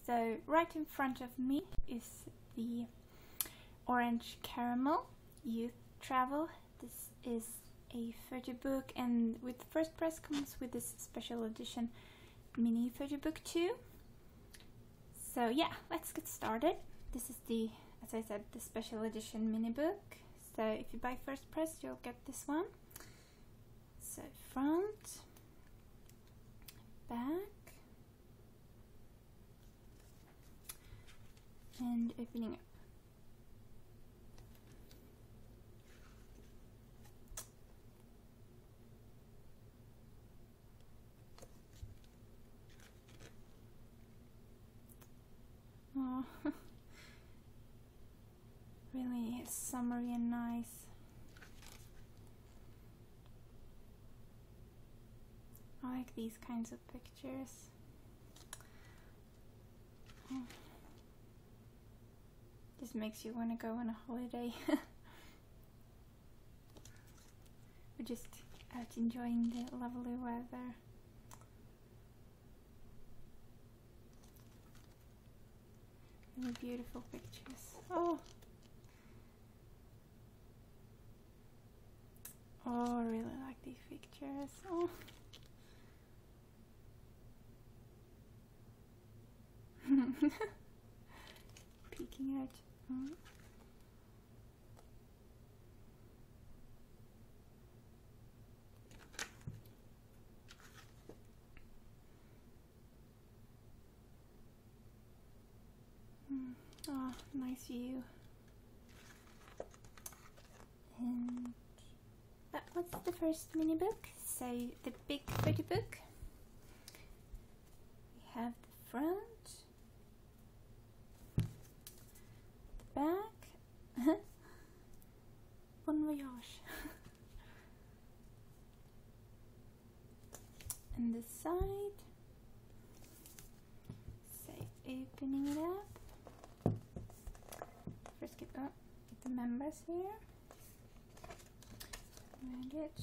So right in front of me is the orange caramel youth travel. This is a photo book, and with first press comes with this special edition mini photo book too. So yeah, let's get started. This is the, as I said, the special edition mini book. So if you buy first press, you'll get this one. So front, back, and opening up. Oh, really summery and nice. I like these kinds of pictures. Oh. Just makes you want to go on a holiday. We're just out enjoying the lovely weather. Really beautiful pictures. Oh, I really like these pictures. Oh. Peeking out. Oh. Oh, nice view. And that was the first mini book. So the big photo book. We have the front, the back. Bon voyage. And the side. So opening it up. First get the members here. And it.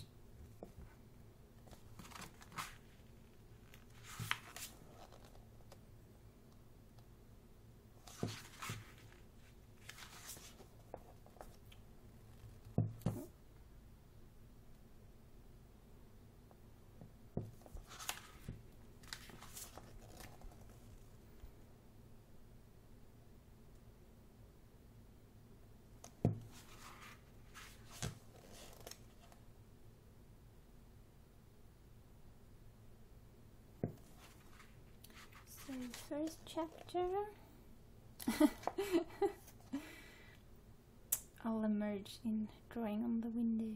So first chapter. I'll emerge in drawing on the window.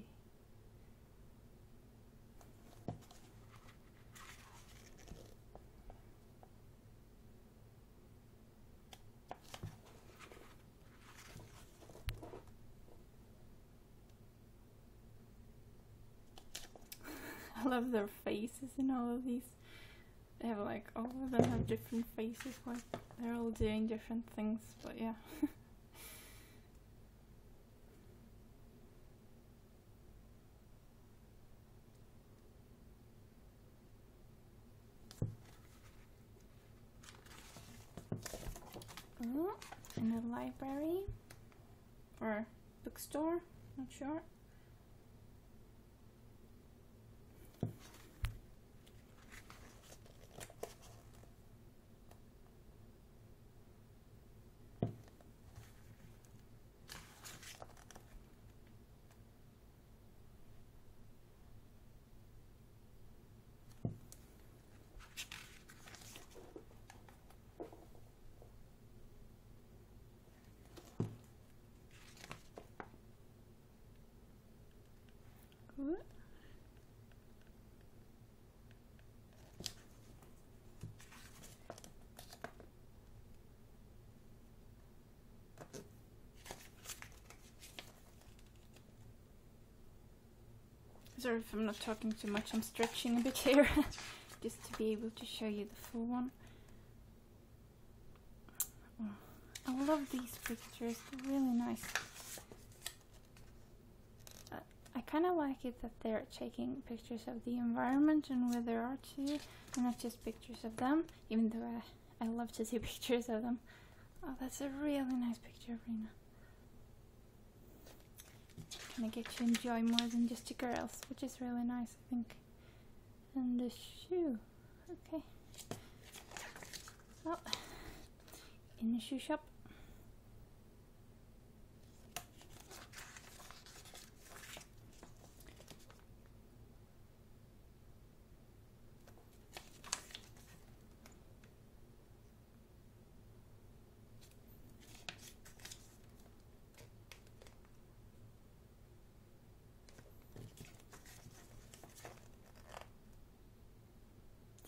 I love their faces in all of these. They have like, all of them have different faces, like they're all doing different things, but yeah. Oh, in a library or bookstore, not sure. Good. Sorry if I'm not talking too much, I'm stretching a bit here just to be able to show you the full one. Oh, I love these pictures, they're really nice. I kind of like it that they're taking pictures of the environment and where there are too, and not just pictures of them, even though I love to see pictures of them. Oh, that's a really nice picture of Rena. Gonna get you to enjoy more than just the girls, which is really nice, I think. And the shoe. Okay. Well, in the shoe shop.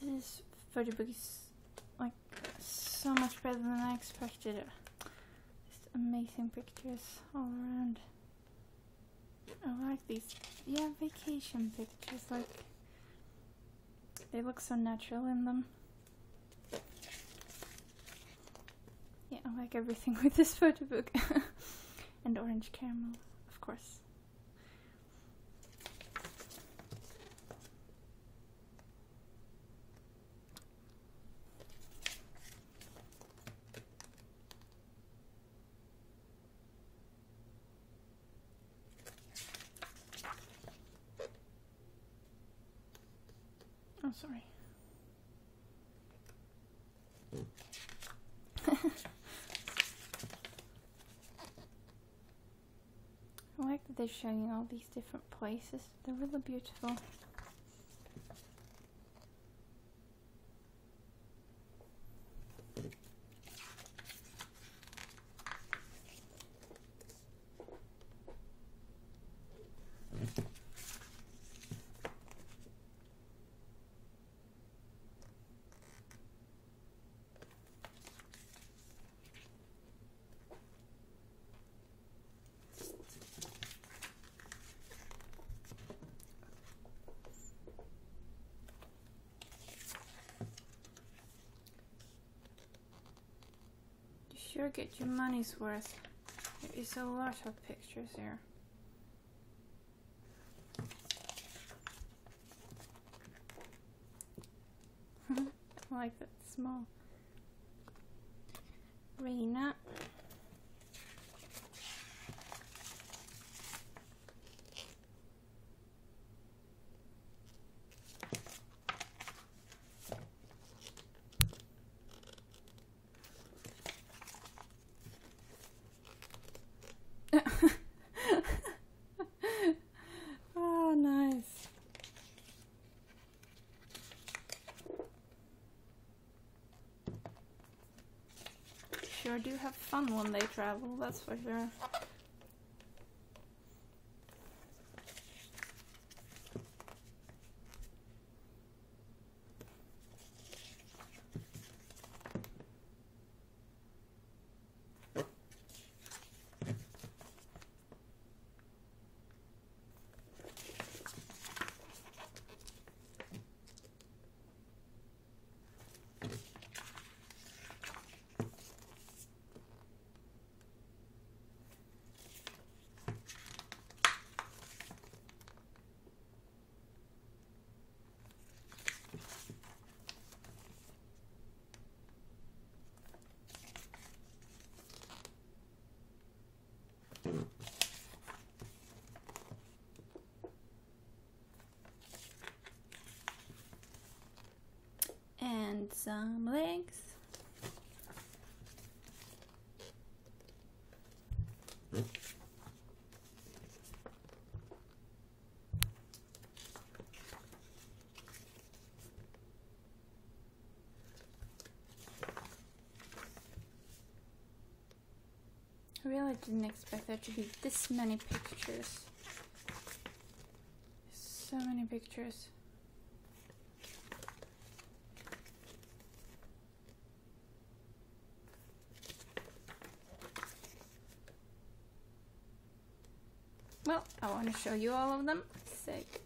This Photobook is like so much better than I expected. Just amazing pictures all around. I like these, yeah, vacation pictures. Like they look so natural in them. Yeah, I like everything with this Photobook. And orange caramel, of course. Oh, sorry. I like that they're showing all these different places. They're really beautiful. Sure, get your money's worth. There is a lot of pictures here. I like that small Rena. Oh, nice. Sure do have fun when they travel, that's for sure. And some legs. I really didn't expect there to be this many pictures. So many pictures. Well, I want to show you all of them. Sick.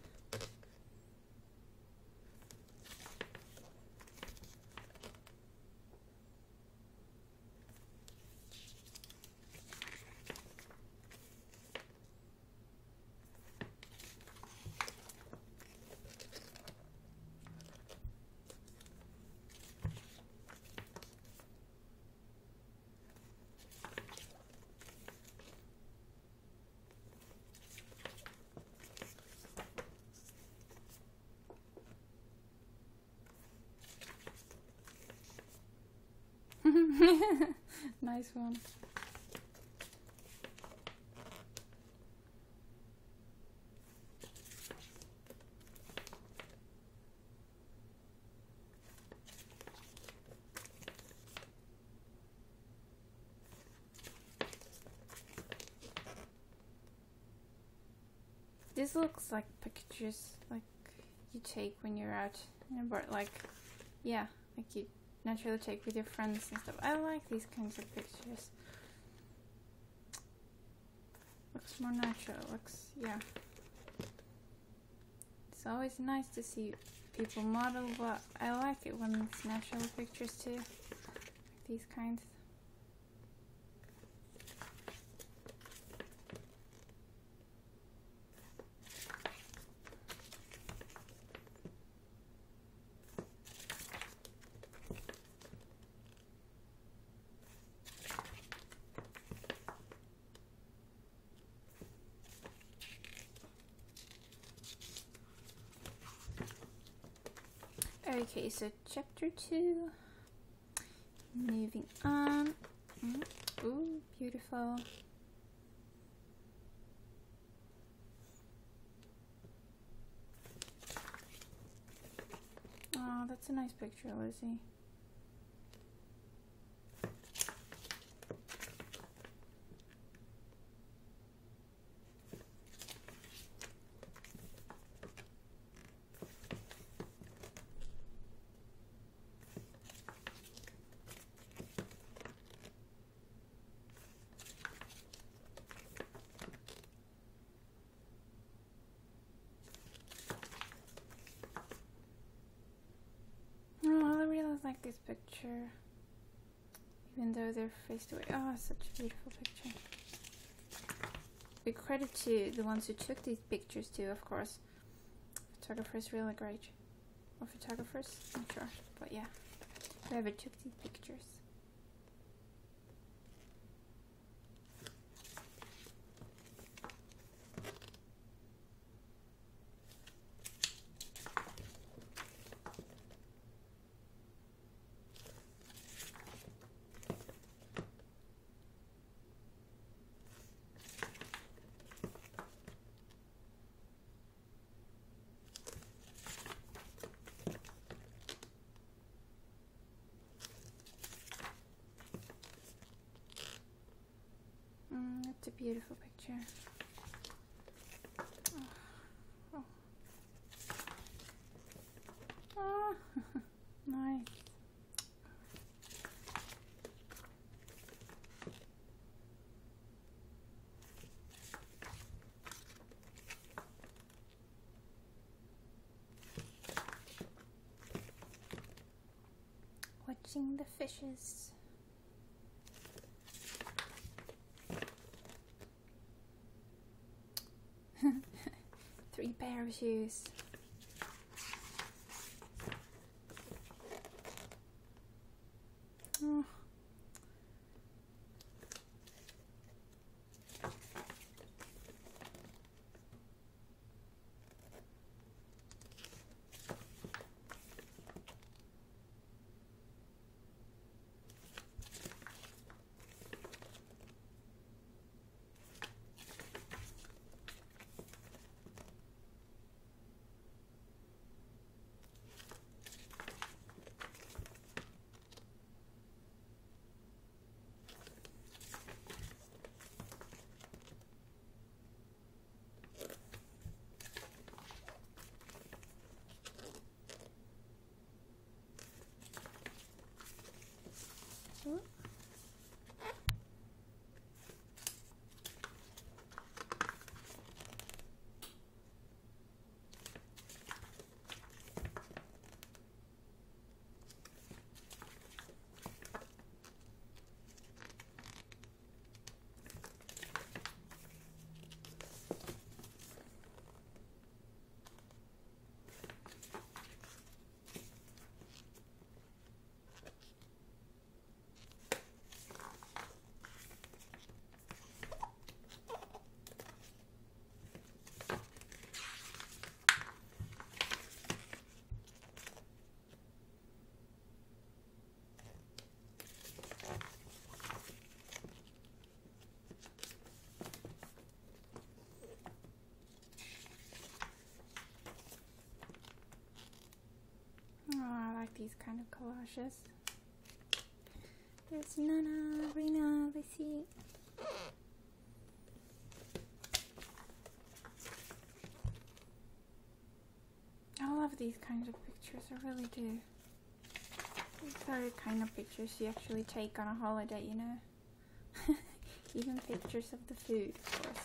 Nice one. This looks like pictures like you take when you're out in a boat, like, yeah, like you naturally take with your friends and stuff. I like these kinds of pictures. Looks more natural, looks, yeah. It's always nice to see people model, but I like it when it's natural pictures too, like these kinds. Okay, so chapter 2. Moving on. Ooh, beautiful. Oh, that's a nice picture, Lizzie. Like this picture, even though they're faced away. Oh, such a beautiful picture. Big credit to the ones who took these pictures too, of course. Photographers really great. Or photographers, I'm sure, but yeah, whoever took these pictures. That's a beautiful picture. Oh. Oh. Nice. Watching the fishes. 3 pair of shoes. Oh. these kind of collages. There's Nana, Rina, Lissy. I love these kinds of pictures, I really do. These are the kind of pictures you actually take on a holiday, you know. Even pictures of the food, of course.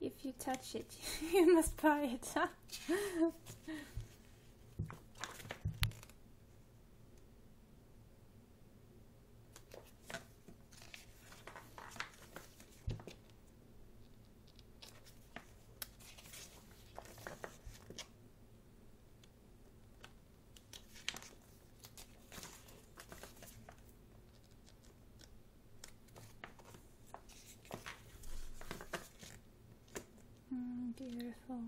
If you touch it, you must buy it, huh? Beautiful.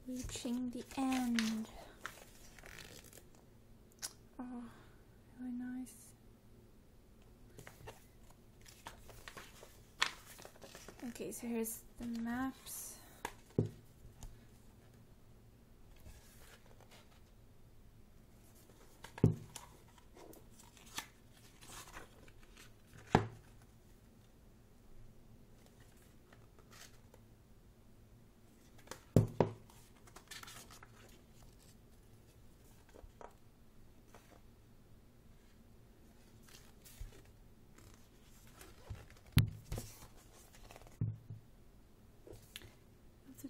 Reaching the end. Oh, really nice. Okay, so here's the maps.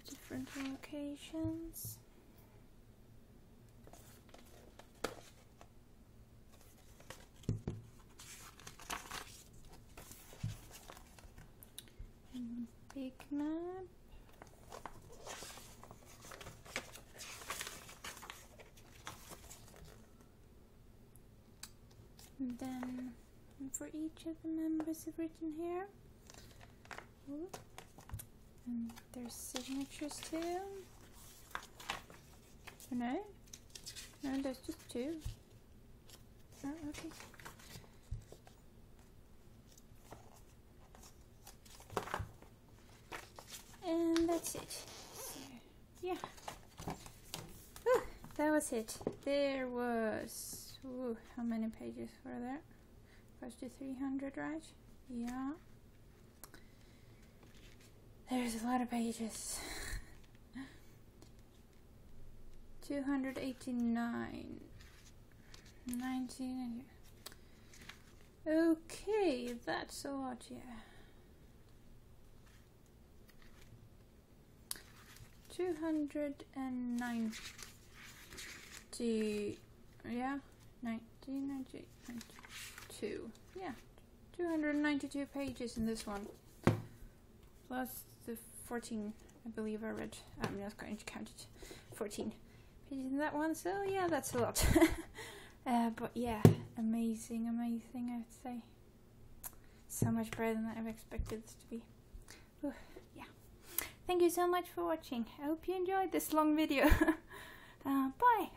Different locations. And big map. And then for each of the members have written here. Ooh. And there's signatures too. No? No, there's just two. Oh, okay. And that's it. So, yeah. Whew, that was it. There was... Ooh, how many pages were there? Close to 300, right? Yeah. There's a lot of pages. 289. 19. Okay, that's a lot, yeah. 290. Yeah, 1992. Yeah, 292 pages in this one. Plus the 14, I believe I read. I'm not going to count it. 14 pages in that one, so yeah, that's a lot. But yeah, amazing, amazing, I would say. So much better than I've expected this to be. Ooh, yeah. Thank you so much for watching. I hope you enjoyed this long video. Bye!